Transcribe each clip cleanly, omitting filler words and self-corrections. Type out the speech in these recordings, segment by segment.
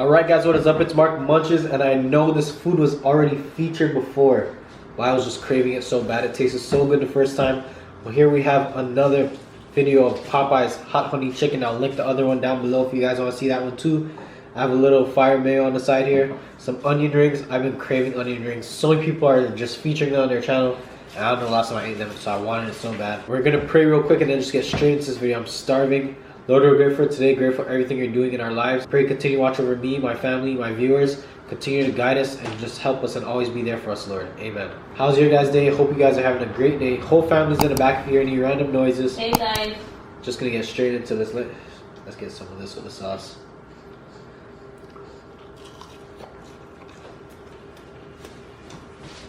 Alright guys, what is up? It's Mark Munches, and I know this food was already featured before, but I was just craving it so bad. It tasted so good the first time. Well, here we have another video of Popeyes hot honey chicken. I'll link the other one down below if you guys want to see that one too. I have a little fire mayo on the side here, some onion rings. I've been craving onion rings. So many people are just featuring it on their channel, and I don't know the last time I ate them, so I wanted it so bad. We're gonna pray real quick and then just get straight into this video. I'm starving. Lord, we're grateful for today, grateful for everything you're doing in our lives. Pray continue to watch over me, my family, my viewers. Continue to guide us and just help us and always be there for us, Lord. Amen. How's your guys' day? Hope you guys are having a great day. Whole family's in the back if you hear any random noises. Hey guys. Just gonna get straight into this. Let's get some of this with the sauce.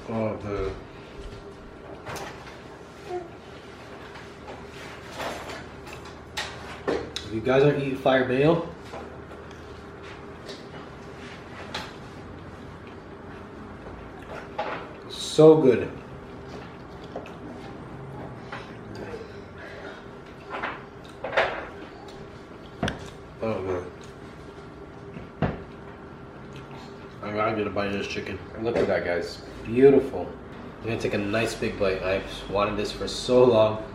Oh man. If you guys aren't eating fire mayo, so good. Oh man. I gotta get a bite of this chicken. Look at that, guys. Beautiful. I'm gonna take a nice big bite. I've wanted this for so long.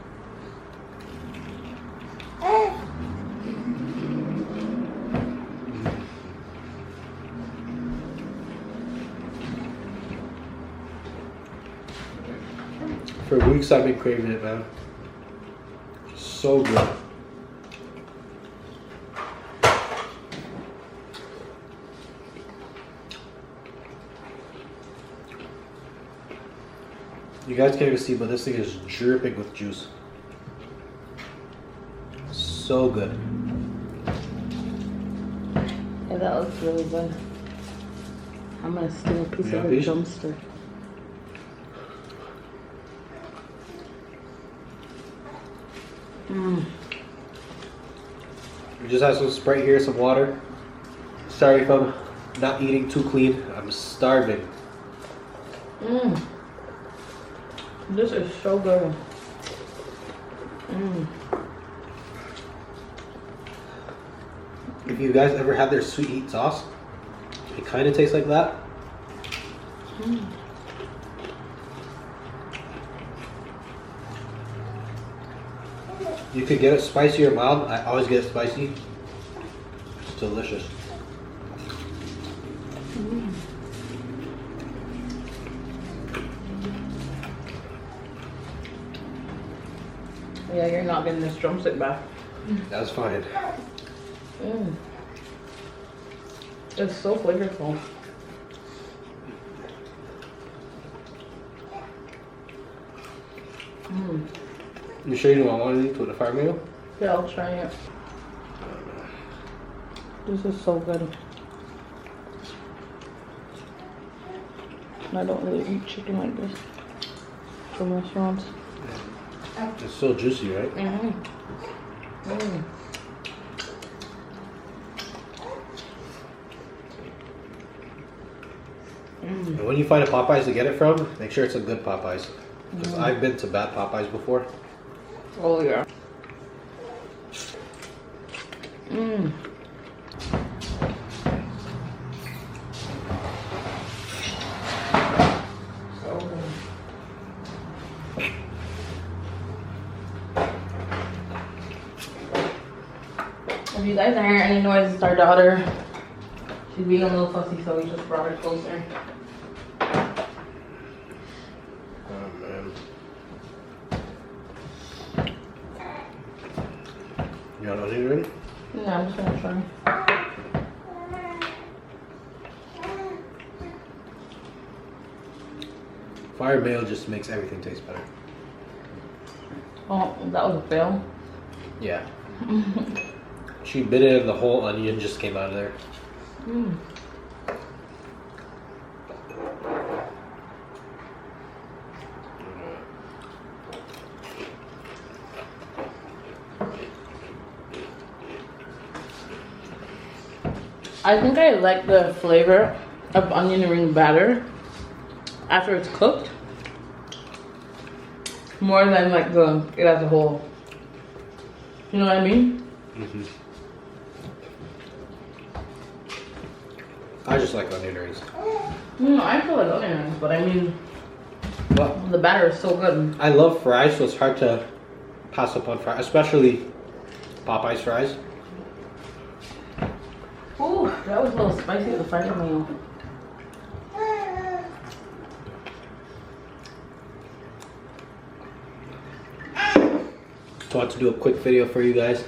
For weeks I've been craving it, man. So good. You guys can't even see, but this thing is dripping with juice. So good. Yeah, that looks really good. I'm gonna steal a piece of the drumstick. We just have some Sprite here, some water. Sorry if I'm not eating too clean. I'm starving. This is so good. If you guys ever had their sweet heat sauce, it kind of tastes like that. You could get it spicy or mild. I always get it spicy. It's delicious. Yeah, you're not getting this drumstick back. That's fine. It's so flavorful. You sure you don't want to eat with a fire mayo? Yeah, I'll try it. This is so good. I don't really eat chicken like this from restaurants. It's so juicy, right? And when you find a Popeyes to get it from, make sure it's a good Popeyes. Because I've been to bad Popeyes before. Oh yeah. So good. If you guys hear any noises, it's our daughter. She's being a little fussy, so we just brought her closer. Oh man. You want onion ring? Yeah, I'm just gonna try. Fire mayo just makes everything taste better. Oh, that was a fail. Yeah. She bit it and the whole onion just came out of there. I think I like the flavor of onion ring batter after it's cooked more than like it as a whole. You know what I mean? I just like onion rings. No, I feel like onion rings, but I mean, But the batter is so good. I love fries, so it's hard to pass up on fries, especially Popeyes fries. Ooh, that was a little spicy with the fried meal. So I want to do a quick video for you guys.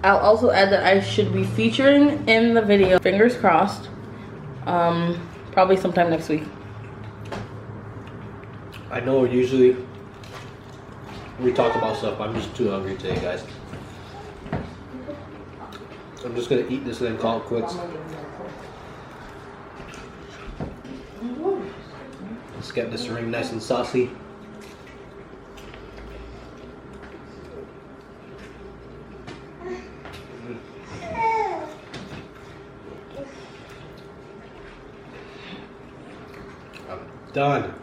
I'll also add that I should be featuring in the video. Fingers crossed. Probably sometime next week. I know usually we talk about stuff, but I'm just too hungry today, guys. I'm just gonna eat this and then call it quits. Let's get this ring nice and saucy. I'm done.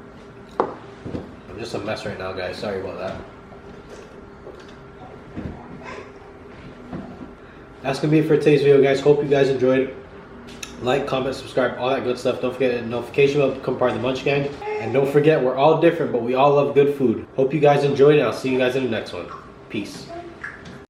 I'm just a mess right now, guys. Sorry about that. That's gonna be it for today's video, guys. Hope you guys enjoyed. Like, comment, subscribe, all that good stuff. Don't forget the notification bell to become part of the Munch Gang. And don't forget, we're all different, but we all love good food. Hope you guys enjoyed, and I'll see you guys in the next one. Peace.